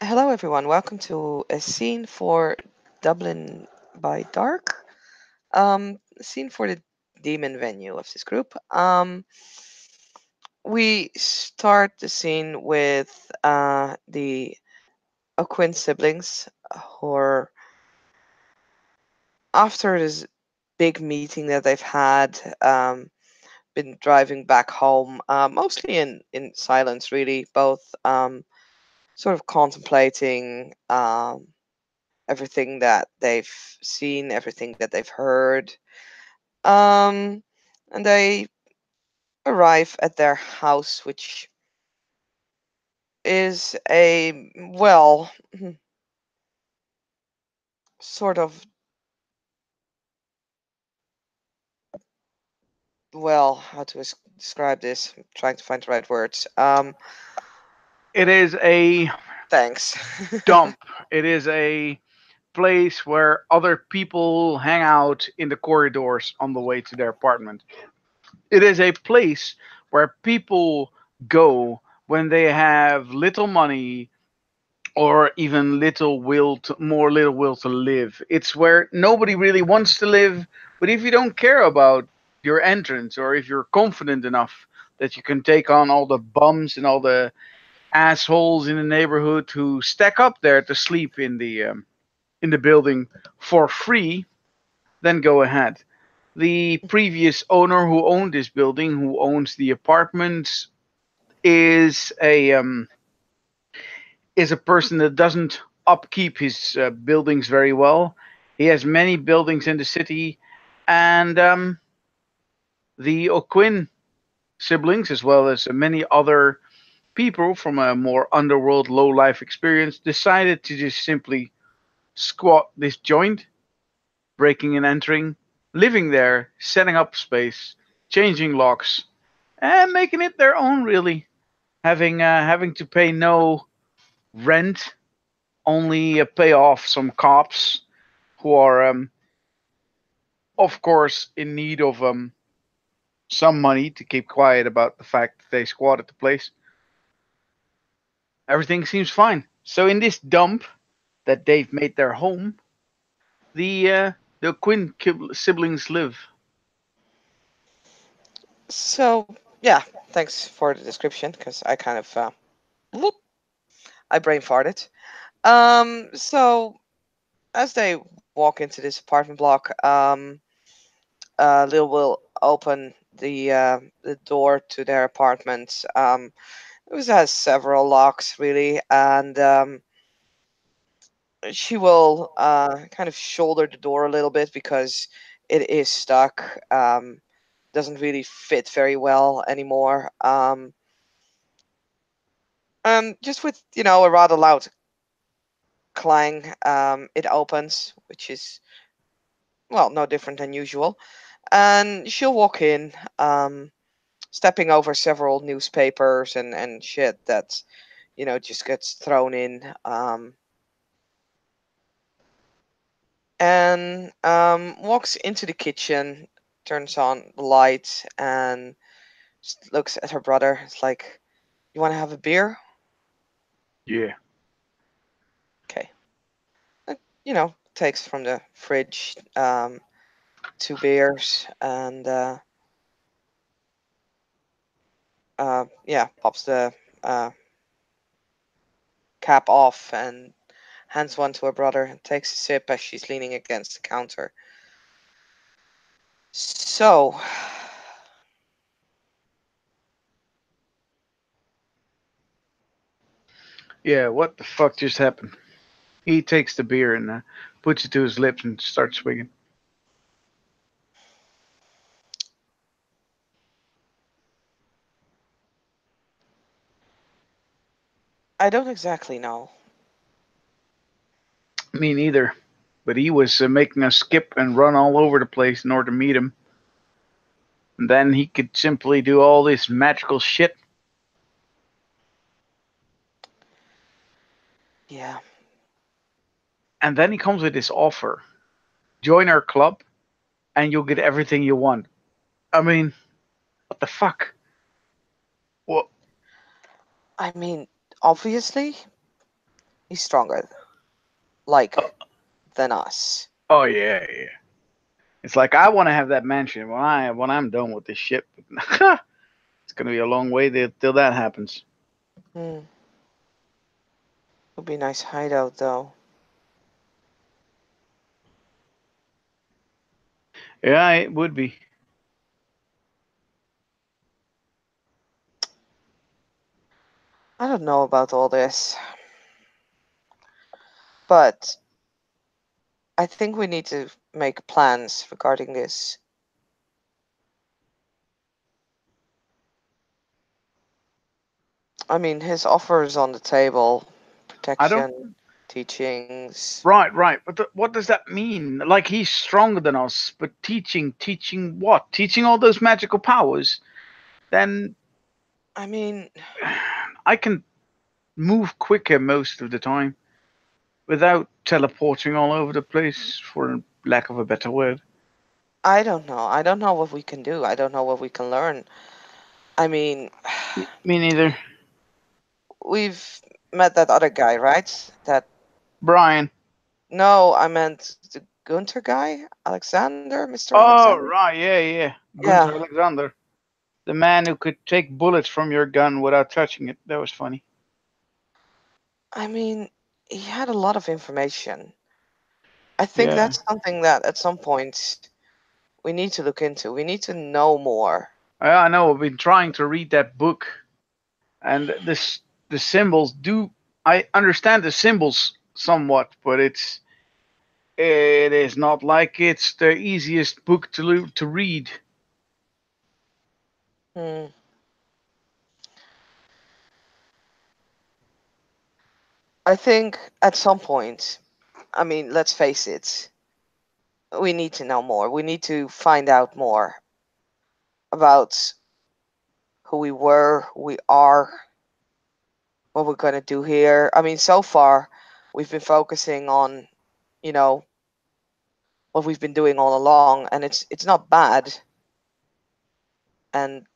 Hello, everyone. Welcome to a scene for Dublin by Dark. Scene for the demon venue of this group. We start the scene with the O'Quinn siblings, who are after this big meeting that they've had. Been driving back home, mostly in silence, really. Both sort of contemplating. Everything that they've seen, everything that they've heard. Um, and they arrive at their house, which is a, well, sort of, how to describe this? I'm trying to find the right words. It is a Thanks. dump. It is a place where other people hang out in the corridors on the way to their apartment. It is a place where people go when they have little money or even little will to live. It's where nobody really wants to live, but if you don't care about your entrance or if you're confident enough that you can take on all the bums and all the assholes in the neighborhood who stack up there to sleep in the building for free, then go ahead. The previous owner who owned this building, who owns the apartments, is a person that doesn't upkeep his buildings very well. He has many buildings in the city, and the O'Quinn siblings, as well as many other people from a more underworld, low life experience, decided to just simply squat this joint, breaking and entering, living there, setting up space, changing locks, and making it their own. Really, having to pay no rent, only pay off some cops who are, of course, in need of some money to keep quiet about the fact that they squatted the place. Everything seems fine. So in this dump that they've made their home, the Quinn siblings live. So, yeah, thanks for the description because I kind of, whoop, I brain farted. So as they walk into this apartment block, Lil will open the door to their apartment. It has several locks really, and she will kind of shoulder the door a little bit because it is stuck. Doesn't really fit very well anymore. Just with a rather loud clang, it opens, which is no different than usual, and she'll walk in. Stepping over several newspapers and shit that just gets thrown in, and walks into the kitchen, turns on the light, and just looks at her brother. It's like, you want to have a beer? Yeah. Okay. Takes from the fridge two beers, and yeah, pops the uh, cap off and hands one to her brother and takes a sip as she's leaning against the counter. So, Yeah, what the fuck just happened? He takes the beer and puts it to his lips and starts swinging. I don't exactly know. Me neither. But he was making us skip and run all over the place in order to meet him. And then he could simply do all this magical shit. Yeah. And then he comes with this offer: join our club and you'll get everything you want. I mean, what the fuck? Well, I mean, obviously, He's stronger, like, than us. Oh yeah, yeah. It's like I want to have that mansion when I'm done with this shit. It's gonna be a long way till that happens. Hmm. Would be a nice hideout, though. Yeah, it would be. I don't know about all this, but I think we need to make plans regarding this. I mean, his offers on the table, I don't. protection, teachings. Right, right. But what does that mean? Like he's stronger than us, but teaching what? Teaching all those magical powers? Then I mean, I can move quicker most of the time without teleporting all over the place, for lack of a better word. I don't know. I don't know what we can do. I don't know what we can learn. I mean, Me neither. we've met that other guy, right? That Brian. no, I meant the Gunter guy, Alexander, Mr. Oh, Alexander. right, yeah, yeah. Yeah, Gunther Alexander. The man who could take bullets from your gun without touching it. That was funny. I mean, he had a lot of information. I think Yeah. that's something that at some point we need to look into. We need to know more. I know. I've been trying to read that book, and the symbols do. I understand the symbols somewhat, but it is not like it's the easiest book to read. Hmm. I think at some point, I mean, let's face it, we need to know more. We need to find out more about who we were, who we are, what we're going to do here. I mean, so far, we've been focusing on, you know, what we've been doing all along, and it's not bad. And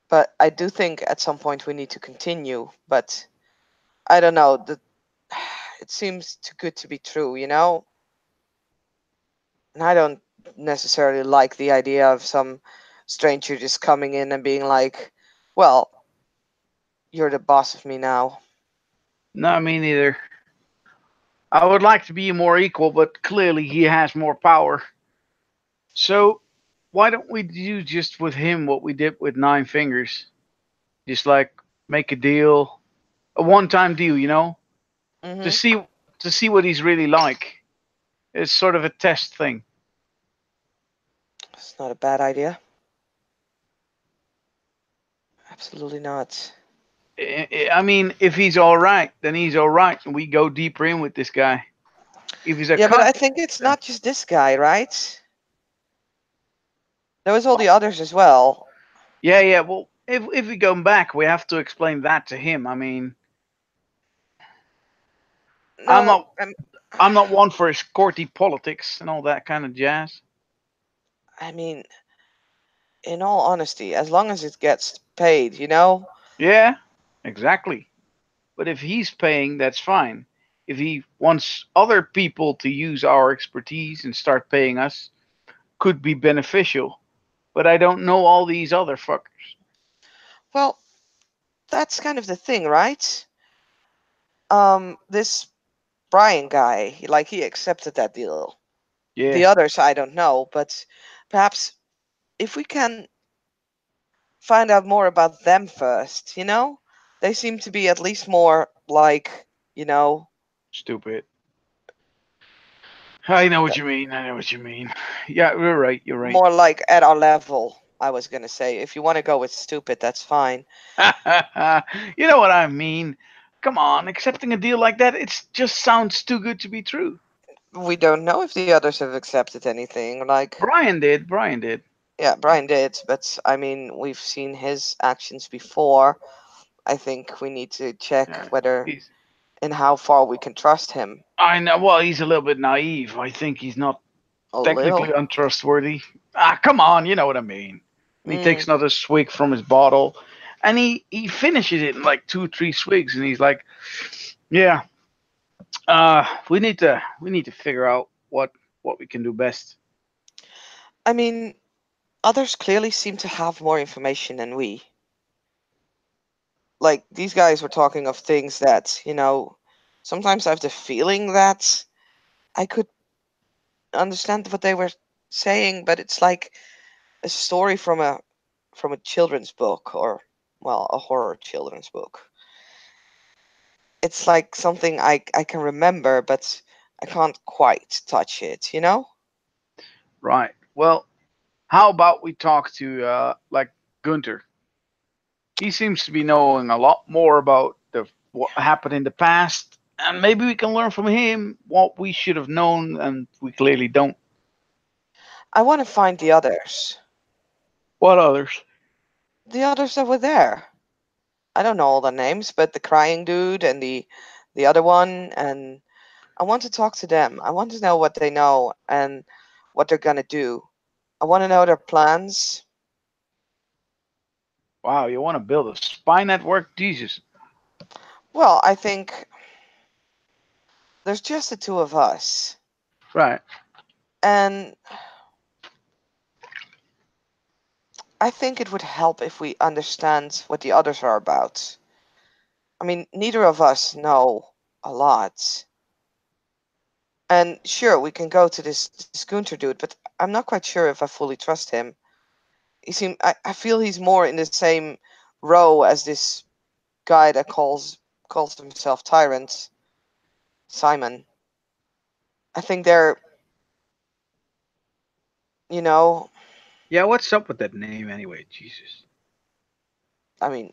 but I do think at some point we need to continue. But I don't know. It seems too good to be true, you know. And I don't necessarily like the idea of some stranger just coming in and being like, "Well, you're the boss of me now." No, me neither. I would like to be more equal, but clearly he has more power. So why don't we do just with him what we did with Nine Fingers? Just like make a deal, a one-time deal, to Hmm. see to see what he's really like. It's sort of a test thing. It's not a bad idea. Absolutely not. I mean, if he's all right, then he's all right, and we go deeper in with this guy. If he's a Yeah, but cunt, I think it's then not just this guy, right? There was all the others as well. yeah, yeah. Well, if we go back, we have to explain that to him. I mean, I'm No, not I'm not one for his courty politics and all that kind of jazz. I mean, in all honesty, as long as it gets paid, you know? Yeah, exactly. But if he's paying, that's fine. If he wants other people to use our expertise and start paying us, could be beneficial. But I don't know all these other fuckers. Well, that's kind of the thing, right? This Brian guy, he accepted that deal. The Yeah, others, I don't know, but perhaps if we can find out more about them first, you know? They seem to be at least more like, you know, stupid. I know uh, what you mean. I know what you mean. Yeah, you're right. You're right. more like at our level, I was gonna say. If you want to go with stupid, that's fine. You know what I mean. Come on, accepting a deal like that, it just sounds too good to be true. We don't know if the others have accepted anything. Like, Brian did. Brian did. yeah, Brian did, but I mean, we've seen his actions before. I think we need to check Yeah. whether He's. and how far we can trust him. I know. Well, he's a little bit naive. I think he's not A technically little. untrustworthy. Ah, come on. You know what I mean. And he takes Mm, another swig from his bottle. and he finishes it in like 2 3 swigs, and he's like, "Yeah, we need to figure out what we can do best." I mean, others clearly seem to have more information than we. Like, these guys were talking of things that, sometimes I have the feeling that I could understand what they were saying, but it's like a story from a children's book, or, well, a horror children's book. It's like something I can remember, but I can't quite touch it? Right. Well, how about we talk to like Gunter? He seems to be knowing a lot more about the what happened in the past, and maybe we can learn from him what we should have known and we clearly don't. I want to find the others. What others? The others that were there. I don't know all the names, but the crying dude and the other one, and I want to talk to them. I want to know what they know and what they're gonna do. I want to know their plans. Wow, you want to build a spy network? Jesus. Well, I think there's just the two of us, Right. and I think it would help if we understand what the others are about. I mean, neither of us know a lot. And sure, we can go to this Gunter dude, but I'm not quite sure if I fully trust him. I feel he's more in the same row as this guy that calls himself Tyrant, Simon. I think they're, you know, Yeah, what's up with that name anyway? Jesus. I mean,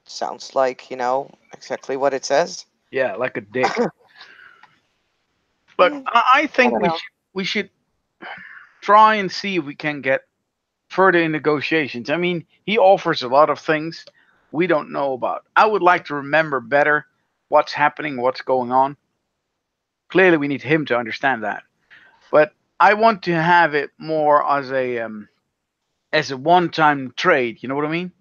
sounds like, exactly what it says. Yeah, like a dick. Mm, Look, I I think don't know. we should try and see if we can get further in negotiations. I mean, he offers a lot of things we don't know about. I would like to remember better what's happening, what's going on. Clearly, we need him to understand that. But I want to have it more as a one-time trade. You know what I mean?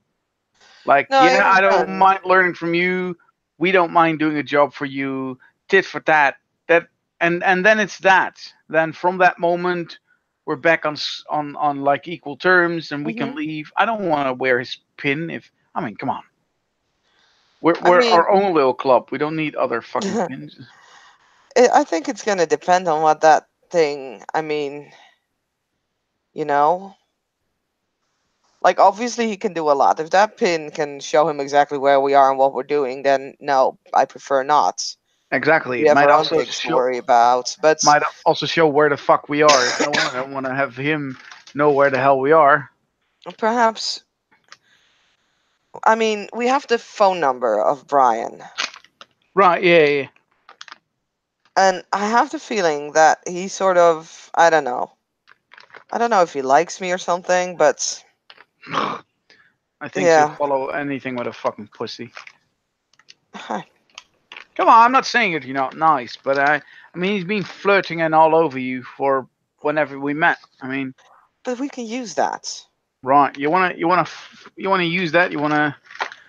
Like, No, I yeah, I don't understand. mind learning from you. We don't mind doing a job for you. Tit for tat. That and then it's that. Then from that moment, we're back on like equal terms, and we can hmm leave. I don't want to wear his pin. If I mean, come on, we're I we're mean, our own little club. We don't need other fucking pins. I think it's gonna depend on what that thing. I mean, you know, like obviously he can do a lot. If that pin can show him exactly where we are and what we're doing, then no, I prefer not. Exactly. We It have might our own also things to show worry about. But might also show where the fuck we are. I don't want to have him know where the hell we are. perhaps, I mean, we have the phone number of Brian, Right? Yeah. and I have the feeling that he sort of, I don't know. I don't know if he likes me or something, but Yeah. I think he'll yeah. follow anything with a fucking pussy. Come on, I'm not saying it, nice, but I mean, he's been flirting and all over you for whenever we met. I mean, But we can use that. right? You wanna use that? You wanna?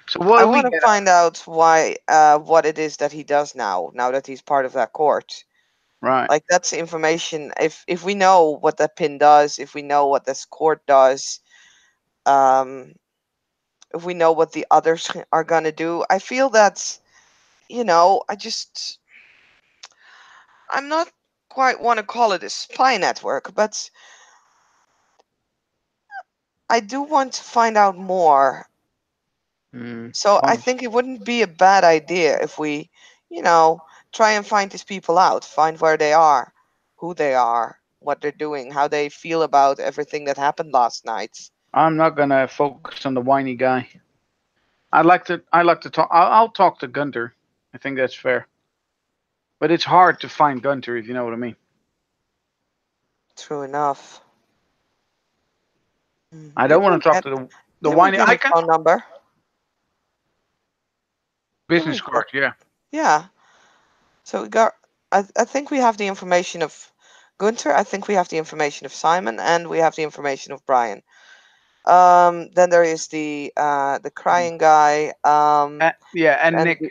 So what I do we want to get? find out what it is that he does now that he's part of that court. Right? Like that's information. If we know what that pin does, if we know what this court does, um, if we know what the others are gonna do, I feel that I'm not quite want to call it a spy network, but I do want to find out more. So I Well, think it wouldn't be a bad idea if we, you know, try and find these people out, find where they are, who they are, what they're doing, how they feel about everything that happened last night. I'm not gonna focus on the whiny guy. I'd like to talk. I'll talk to Gunter. I think that's fair. But it's hard to find Gunter if you know what I mean. True enough. I don't Didn't we want to talk get to the didn't we whiny. get I his can phone number? Didn't we business get card. Yeah. Yeah. So we got I think we have the information of Gunter, I think we have the information of Simon, and we have the information of Brian. Then there is the crying guy. Yeah, and And Nick.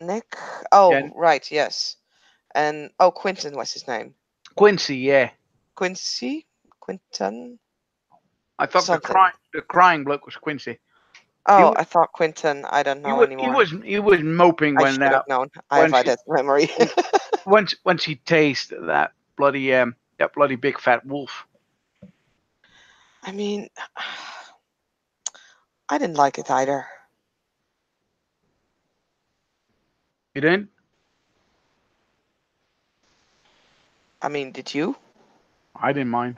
Nick. Yeah, Oh, right, yes. And oh, Quinton was his name. Quincy. Yeah, Quincy, Quinton, I thought something. the crying bloke was Quincy. He Oh, was I thought Quinton. I don't he know was he anymore. was he was moping I should have known. I have when had that memory. he once he tasted that bloody big fat wolf. I mean, I didn't like it either. You didn't? I mean, did you? I didn't mind.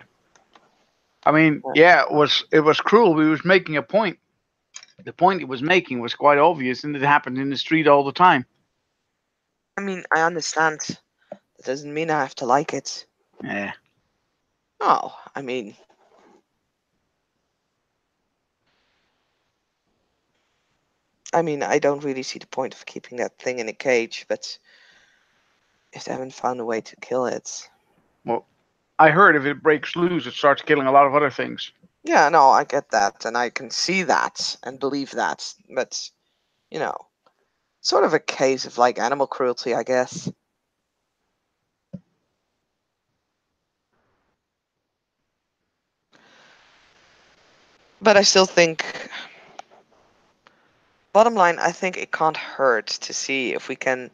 I mean, Uh, yeah, it was cruel. He was making a point. The point he was making was quite obvious, and it happened in the street all the time. I mean, I understand. That doesn't mean I have to like it. Yeah. Oh, I mean, I don't really see the point of keeping that thing in a cage, but if they haven't found a way to kill it. Well, I heard if it breaks loose, it starts killing a lot of other things. Yeah, no, I get that, and I can see that and believe that, but, you know, sort of a case of like animal cruelty, I guess. But I still think, bottom line, I think it can't hurt to see if we can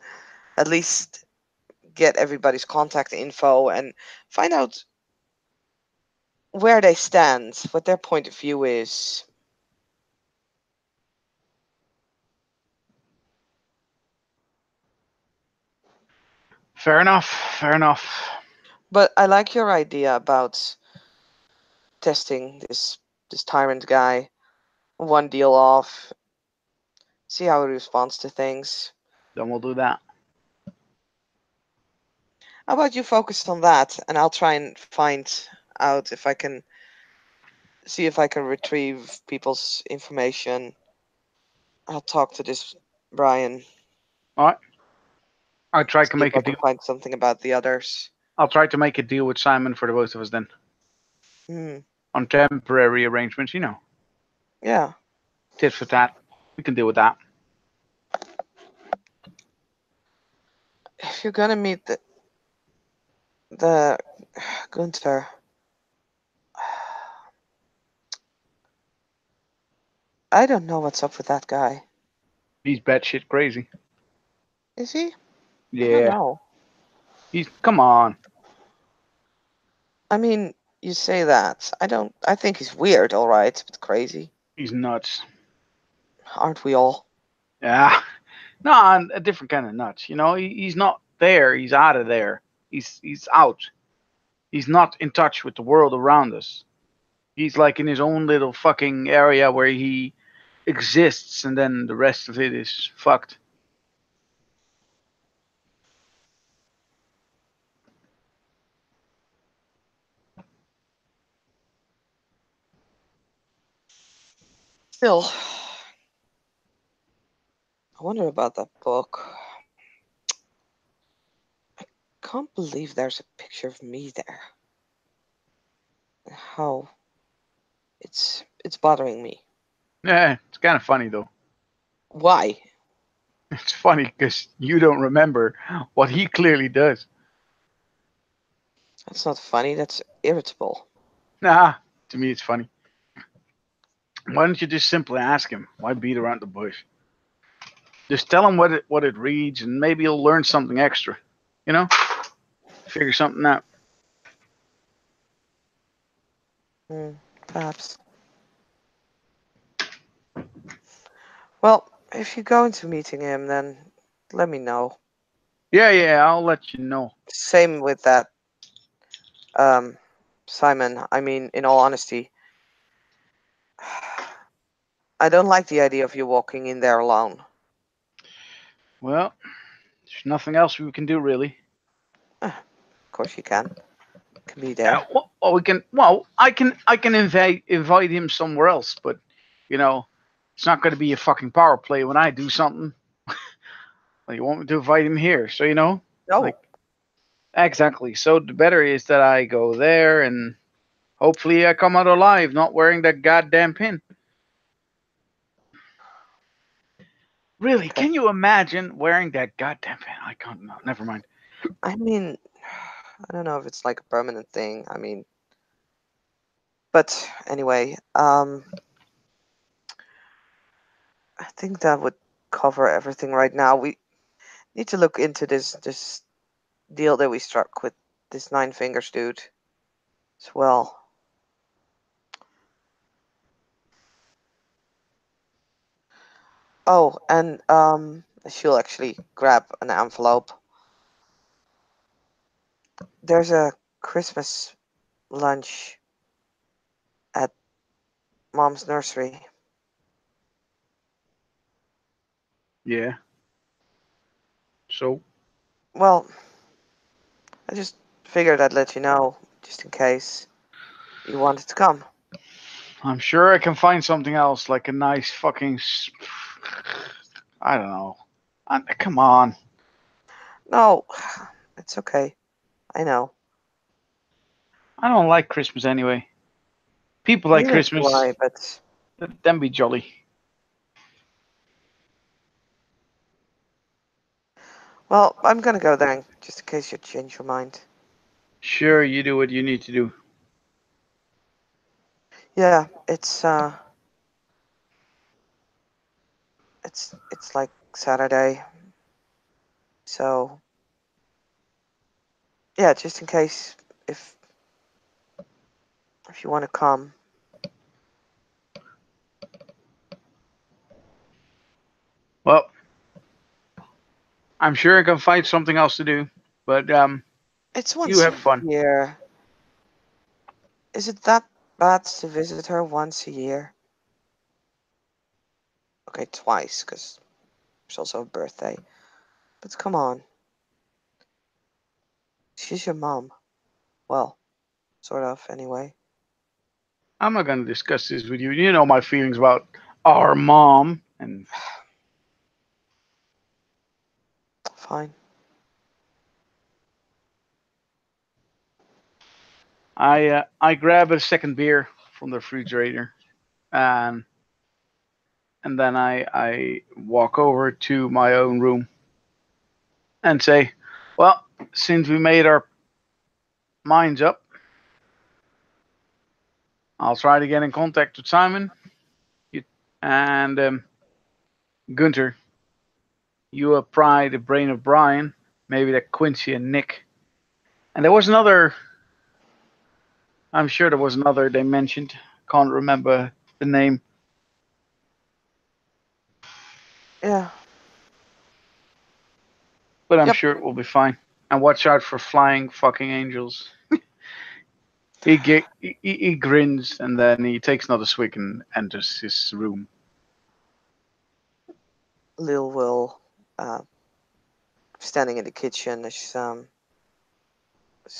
at least get everybody's contact info and find out where they stand, what their point of view is. Fair enough. Fair enough. But I like your idea about testing this tyrant guy, one deal off, see how he responds to things. Then we'll do that. How about you focus on that, and I'll try and find out if I can see if I can retrieve people's information. I'll talk to this Brian, All right. I'll try to see if make a I deal. can find something about the others. I'll try to make a deal with Simon for the both of us then, Hmm. on temporary arrangements. Yeah. Tit for tat. We can deal with that. If you're gonna meet the Gunther, I don't know what's up with that guy. He's batshit crazy. Is he? I don't Yeah. know. He's come on. I mean, you say that. I don't. I think he's weird, all right, but crazy. He's nuts. Aren't we all? Yeah. No, I'm a different kind of nuts. He's not there. He's out of there. He's out. He's not in touch with the world around us. He's like in his own little fucking area where he exists, and then the rest of it is fucked. Still, I wonder about that book. Can't believe there's a picture of me there. How it's bothering me. Yeah, it's kind of funny though. Why? It's funny because you don't remember what he clearly does. That's not funny. That's irritable. Nah, to me it's funny. Why don't you just simply ask him? Why beat around the bush? Just tell him what it reads, and maybe he'll learn something extra. You know, figure something out. Hmm, perhaps. Well, if you go into meeting him, then let me know. Yeah, yeah, I'll let you know. Same with that, um, Simon. I mean, in all honesty, I don't like the idea of you walking in there alone. Well, there's nothing else we can do really. Of course you can be Yeah, there. well, we can. Well, I can invite him somewhere else, but you know, it's not going to be a fucking power play when I do something. Well, you want me to invite him here, so like No. exactly. So the better is that I go there, and Hopefully, I come out alive, not wearing that goddamn pin. Really, Okay. can you imagine wearing that goddamn pin? I can't. No, never mind. I mean, I don't know if it's like a permanent thing. I mean, but anyway, I think that would cover everything right now. We need to look into this deal that we struck with this Nine Fingers dude as well. Oh, and she'll actually grab an envelope. There's a Christmas lunch at Mom's nursery. Yeah. So Well, I just figured I'd let you know, just in case you wanted to come. I'm sure I can find something else, like a nice fucking. I don't know. Come on. No, it's okay. I know. I don't like Christmas anyway. People like Neither do Christmas. I, but Let them be jolly. well, I'm gonna go then, just in case you change your mind. Sure, you do what you need to do. Yeah, it's like Saturday, so yeah, just in case if if you want to come. Well, I'm sure I can find something else to do. But It's you once a have fun. year. Is it that bad to visit her once a year? Okay, twice, because there's also a birthday. But come on, she's your mom. Well, sort of, anyway. I'm not gonna discuss this with you. You know my feelings about our mom, and Fine. I grab a second beer from the refrigerator, and then I walk over to my own room and say, well, since we made our minds up, I'll try to get in contact with Simon. And Gunter, you are probably the brain of Brian. Maybe that Quincy and Nick. And there was another. I'm sure there was another they mentioned. Can't remember the name, Yeah. but I'm Yep. sure it will be fine. And watch out for flying fucking angels. He grins and then he takes another swig and enters his room. Lil will, uh, standing in the kitchen, is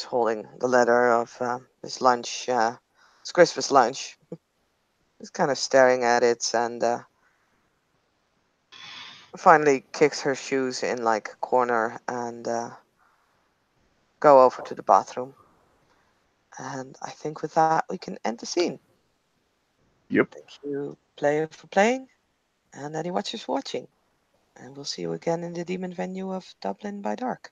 holding the letter of his lunch, his Christmas lunch. He's kind of staring at it and finally kicks her shoes in like a corner and go over to the bathroom. And I think with that we can end the scene. Yep. Thank you, player, for playing, and any watchers for watching. And we'll see you again in the demon venue of Dublin by dark.